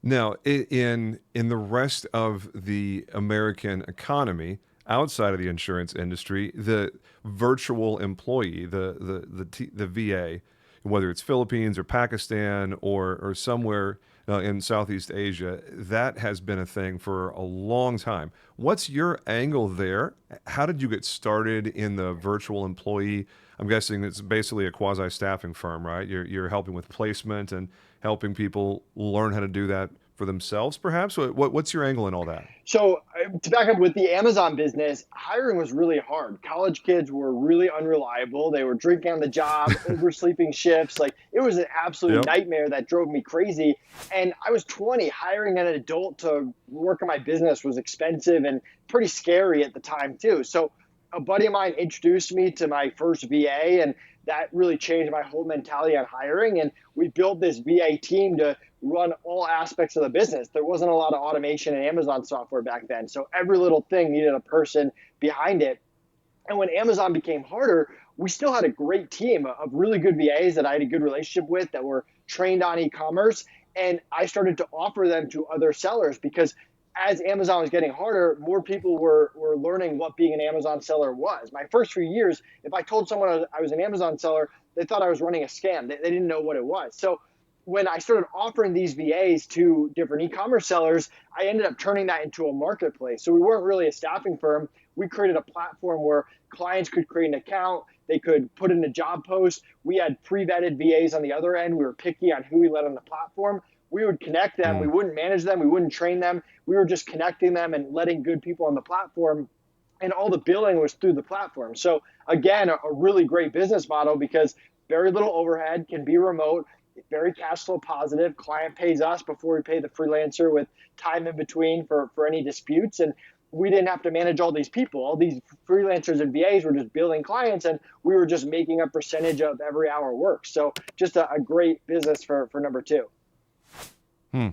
Now, in the rest of the American economy, outside of the insurance industry, the virtual employee, the VA, whether it's Philippines or Pakistan or somewhere in Southeast Asia, that has been a thing for a long time. What's your angle there? How did you get started in the virtual employee? I'm guessing it's basically a quasi staffing firm, right? You're helping with placement and helping people learn how to do that for themselves, perhaps. What's your angle in all that? So to back up with the Amazon business, hiring was really hard. College kids were really unreliable. They were drinking on the job, oversleeping shifts. Like it was an absolute Yep. nightmare that drove me crazy. And I was 20. Hiring an adult to work in my business was expensive and pretty scary at the time too. So a buddy of mine introduced me to my first VA, and that really changed my whole mentality on hiring. And we built this VA team to run all aspects of the business. There wasn't a lot of automation in Amazon software back then. So every little thing needed a person behind it. And when Amazon became harder, we still had a great team of really good VAs that I had a good relationship with that were trained on e-commerce. And I started to offer them to other sellers because as Amazon was getting harder, more people were learning what being an Amazon seller was. My first few years, if I told someone I was an Amazon seller, they thought I was running a scam. They didn't know what it was. So when I started offering these VAs to different e-commerce sellers, I ended up turning that into a marketplace. So we weren't really a staffing firm. We created a platform where clients could create an account. They could put in a job post. We had pre-vetted VAs on the other end. We were picky on who we let on the platform. We would connect them. We Mm. wouldn't manage them. We wouldn't train them. We were just connecting them and letting good people on the platform. And all the billing was through the platform. So again, a really great business model because very little overhead, can be remote, very cash flow positive. Client pays us before we pay the freelancer with time in between for any disputes. And we didn't have to manage all these people. All these freelancers and VAs were just billing clients, and we were just making a percentage of every hour work. So just a great business for number two. Hmm.